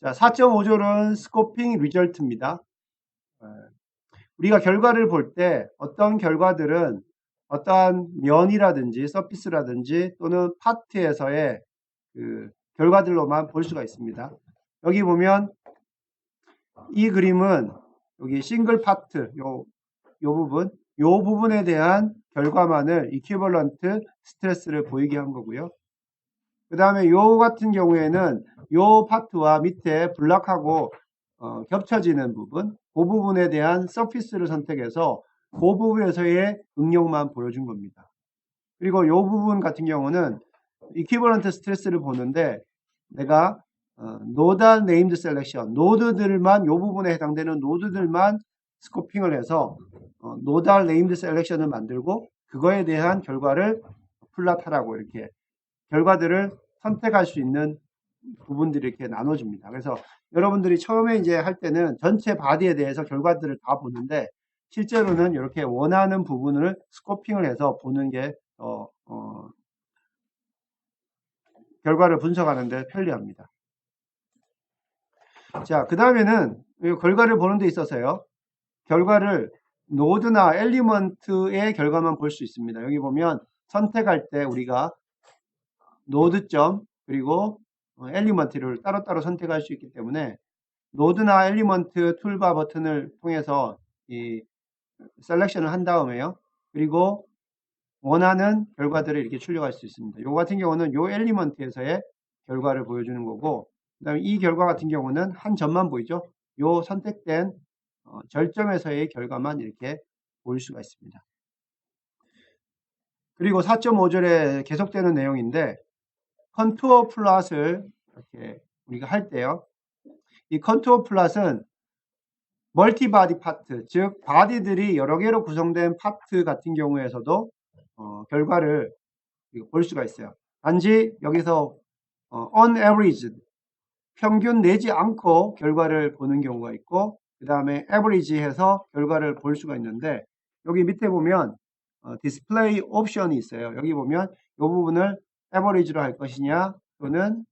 자, 4.5절은 스코핑 리절트입니다. 우리가 결과를 볼 때 어떤 결과들은 어떠한 면이라든지 서피스라든지 또는 파트에서의 그 결과들로만 볼 수가 있습니다. 여기 보면 이 그림은 여기 싱글 파트 요 부분에 대한 결과만을 이퀴벌런트 스트레스를 보이게 한 거고요. 그 다음에 요 같은 경우에는 요 파트와 밑에 블락하고 겹쳐지는 부분, 그 부분에 대한 서피스를 선택해서 그 부분에서의 응용만 보여준 겁니다. 그리고 요 부분 같은 경우는 이퀴벌런트 스트레스를 보는데 내가 노달 네임드 셀렉션, 노드들만 요 부분에 해당되는 노드들만 스코핑을 해서 노달 네임드 셀렉션을 만들고 그거에 대한 결과를 플랫하라고 이렇게 결과들을 선택할 수 있는 부분들이 이렇게 나눠집니다. 그래서 여러분들이 처음에 이제 할 때는 전체 바디에 대해서 결과들을 다 보는데 실제로는 이렇게 원하는 부분을 스코핑을 해서 보는 게 결과를 분석하는 데 편리합니다. 자, 그 다음에는 결과를 보는 데 있어서요. 결과를 노드나 엘리먼트의 결과만 볼 수 있습니다. 여기 보면 선택할 때 우리가 노드점 그리고 엘리먼트를 따로따로 선택할 수 있기 때문에 노드나 엘리먼트 툴바 버튼을 통해서 이 셀렉션을 한 다음에요. 그리고 원하는 결과들을 이렇게 출력할 수 있습니다. 요 같은 경우는 요 엘리먼트에서의 결과를 보여주는 거고 그 다음에 이 결과 같은 경우는 한 점만 보이죠. 요 선택된 절점에서의 결과만 이렇게 보일 수가 있습니다. 그리고 4.5절에 계속되는 내용인데 컨투어 플롯을 이렇게 우리가 할 때요. 이 컨투어 플롯은 멀티바디 파트, 즉 바디들이 여러 개로 구성된 파트 같은 경우에서도 결과를 볼 수가 있어요. 단지 여기서 on average 평균 내지 않고 결과를 보는 경우가 있고 그 다음에 average 해서 결과를 볼 수가 있는데 여기 밑에 보면 디스플레이 옵션이 있어요. 여기 보면 이 부분을 average로 할 것이냐 또는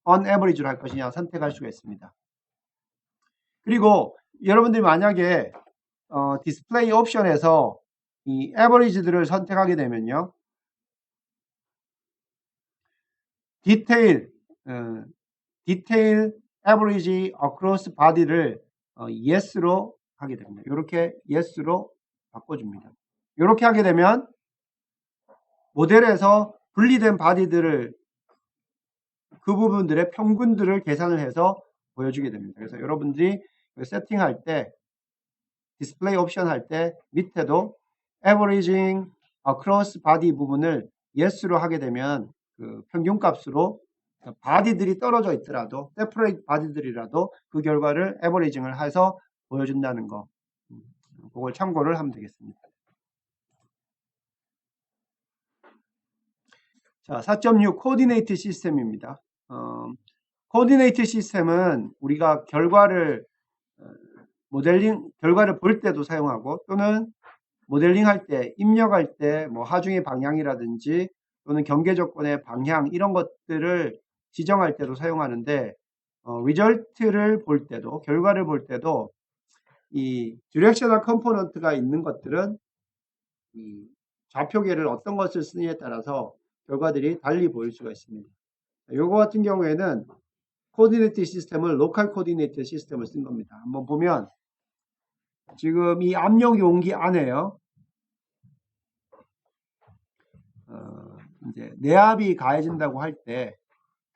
on average로 할 것이냐 선택할 수가 있습니다. 그리고 여러분들이 만약에 디스플레이 옵션에서 이 average들을 선택하게 되면요. 디테일 average across body를 yes로 하게 됩니다. 이렇게 yes로 바꿔줍니다. 이렇게 하게 되면 모델에서 분리된 바디들을 그 부분들의 평균들을 계산을 해서 보여주게 됩니다. 그래서 여러분들이 세팅할 때 디스플레이 옵션 할 때 밑에도 averaging across body 부분을 yes로 하게 되면 그 평균값으로 바디들이 떨어져 있더라도 separate 바디들이라도 그 결과를 averaging을 해서 보여준다는 거 그걸 참고를 하면 되겠습니다. 자, 4.6 코디네이트 시스템입니다. 코디네이트 시스템은 우리가 결과를 결과를 볼 때도 사용하고 또는 모델링 할 때, 입력할 때 뭐 하중의 방향이라든지 또는 경계 조건의 방향 이런 것들을 지정할 때도 사용하는데 리절트를 볼 때도 결과를 볼 때도 이 디렉셔널 컴포넌트가 있는 것들은 이 좌표계를 어떤 것을 쓰느냐에 따라서 결과들이 달리 보일 수가 있습니다. 요거 같은 경우에는 코디네이트 시스템을 로컬 코디네이트 시스템을 쓴 겁니다. 한번 보면 지금 이 압력 용기 안에요. 이제 내압이 가해진다고 할 때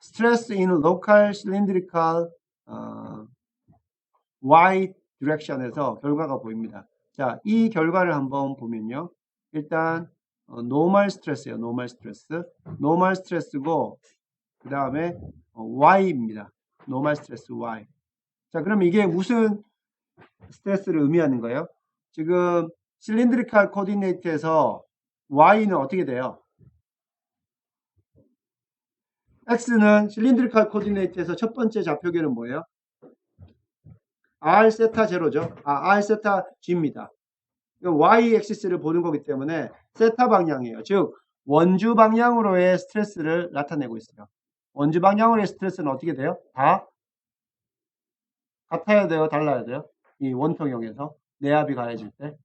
stress in local cylindrical y direction에서 결과가 보입니다. 자, 이 결과를 한번 보면요. 일단 normal stress예요. normal stress. normal stress고 그 다음에 y입니다. normal stress y. 자, 그럼 이게 무슨 스트레스를 의미하는 거예요? 지금 cylindrical coordinate에서 y는 어떻게 돼요? x는 cylindrical coordinate에서 첫 번째 좌표계는 뭐예요? r 세타 제로죠. r 세타 g입니다. y 액시스를 보는 거기 때문에 세타 방향이에요. 즉 원주 방향으로의 스트레스를 나타내고 있어요. 원주 방향으로의 스트레스는 어떻게 돼요? 다 같아야 돼요? 달라야 돼요? 이 원통형에서 내압이 가해질 때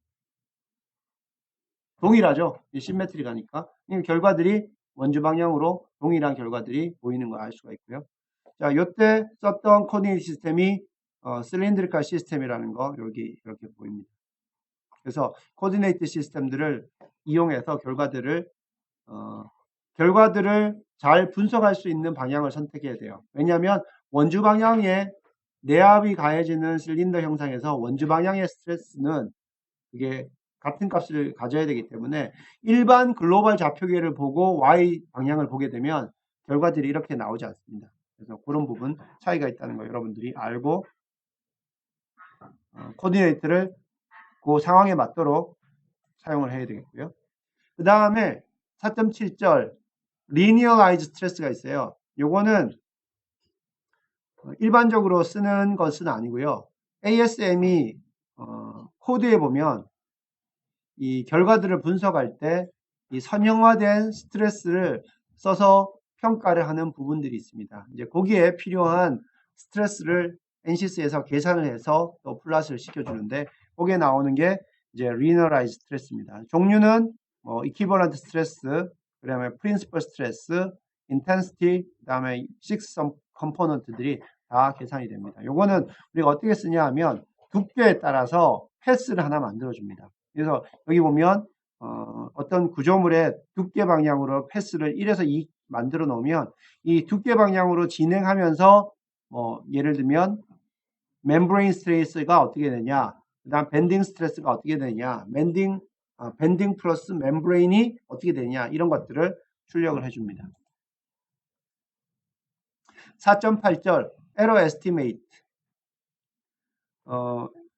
동일하죠. 이 시메트리가니까 결과들이 원주 방향으로 동일한 결과들이 보이는 걸 알 수가 있고요. 자, 요때 썼던 코디네이트 시스템이 실린드리컬 시스템이라는 거 여기 이렇게 보입니다. 그래서 코디네이트 시스템들을 이용해서 결과들을 잘 분석할 수 있는 방향을 선택해야 돼요. 왜냐하면 원주 방향에 내압이 가해지는 실린더 형상에서 원주 방향의 스트레스는 그게 같은 값을 가져야 되기 때문에 일반 글로벌 좌표계를 보고 Y 방향을 보게 되면 결과들이 이렇게 나오지 않습니다. 그래서 그런 부분 차이가 있다는 거 여러분들이 알고 코디네이트를 그 상황에 맞도록 사용을 해야 되겠고요. 그 다음에 4.7절 리니어라이즈 스트레스가 있어요. 요거는 일반적으로 쓰는 것은 아니고요. ASM이 코드에 보면 이 결과들을 분석할 때 이 선형화된 스트레스를 써서 평가를 하는 부분들이 있습니다. 이제 거기에 필요한 스트레스를 NCS에서 계산을 해서 또 플러스를 시켜주는데 거기에 나오는 게 이제 리너라이즈 스트레스입니다. 종류는 이퀴벌런트 스트레스, 그다음에 프린시플 스트레스, 인텐시티, 그다음에 6 컴포넌트들이 다 계산이 됩니다. 요거는 우리가 어떻게 쓰냐 하면 두께에 따라서 패스를 하나 만들어줍니다. 그래서 여기 보면 어떤 구조물의 두께 방향으로 패스를 1에서 2 만들어 놓으면 이 두께 방향으로 진행하면서 예를 들면 멤브레인 스트레스가 어떻게 되냐, 그 다음 밴딩 스트레스가 어떻게 되냐, 밴딩 플러스 멤브레인이 어떻게 되냐, 이런 것들을 출력을 해줍니다. 4.8절 에러 에스티메이트.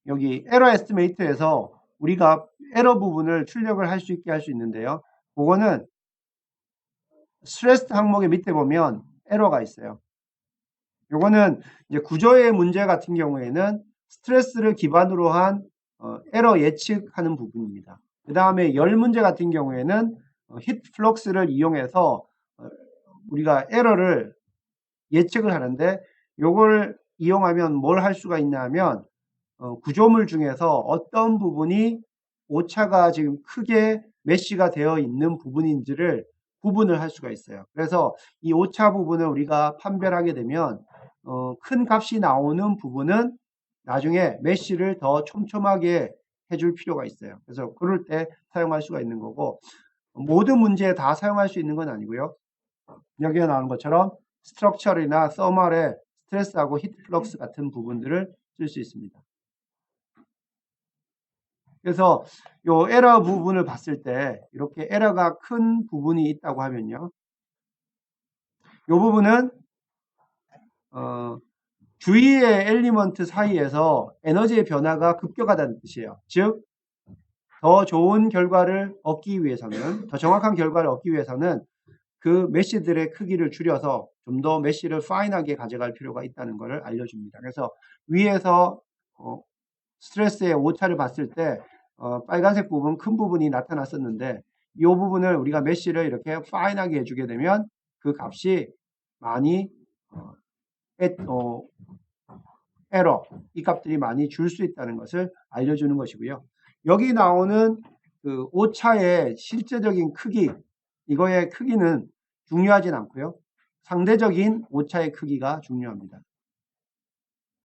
여기 에러 에스티메이트에서 우리가 에러 부분을 출력을 할 수 있게 할 수 있는데요. 그거는 스트레스 항목의 밑에 보면 에러가 있어요. 요거는 이제 구조의 문제 같은 경우에는 스트레스를 기반으로 한 에러 예측하는 부분입니다. 그 다음에 열 문제 같은 경우에는 히트 플럭스를 이용해서 우리가 에러를 예측을 하는데 요걸 이용하면 뭘 할 수가 있냐 하면 구조물 중에서 어떤 부분이 오차가 지금 크게 메쉬가 되어 있는 부분인지를 구분을 할 수가 있어요. 그래서 이 오차 부분을 우리가 판별하게 되면 큰 값이 나오는 부분은 나중에 메쉬를 더 촘촘하게 해줄 필요가 있어요. 그래서 그럴 때 사용할 수가 있는 거고 모든 문제에 다 사용할 수 있는 건 아니고요. 여기에 나오는 것처럼 스트럭처리나 서멀의 스트레스하고 히트 플럭스 같은 부분들을 쓸 수 있습니다. 그래서 요 에러 부분을 봤을 때 이렇게 에러가 큰 부분이 있다고 하면요. 요 부분은 주위의 엘리먼트 사이에서 에너지의 변화가 급격하다는 뜻이에요. 즉, 더 좋은 결과를 얻기 위해서는, 더 정확한 결과를 얻기 위해서는 그 메쉬들의 크기를 줄여서 좀 더 메쉬를 파인하게 가져갈 필요가 있다는 것을 알려줍니다. 그래서 위에서 스트레스의 오차를 봤을 때 빨간색 부분, 큰 부분이 나타났었는데 이 부분을 우리가 메쉬를 이렇게 파인하게 해주게 되면 그 값이 많이 에러, 이 값들이 많이 줄 수 있다는 것을 알려주는 것이고요. 여기 나오는 그 오차의 실제적인 크기, 이거의 크기는 중요하진 않고요. 상대적인 오차의 크기가 중요합니다.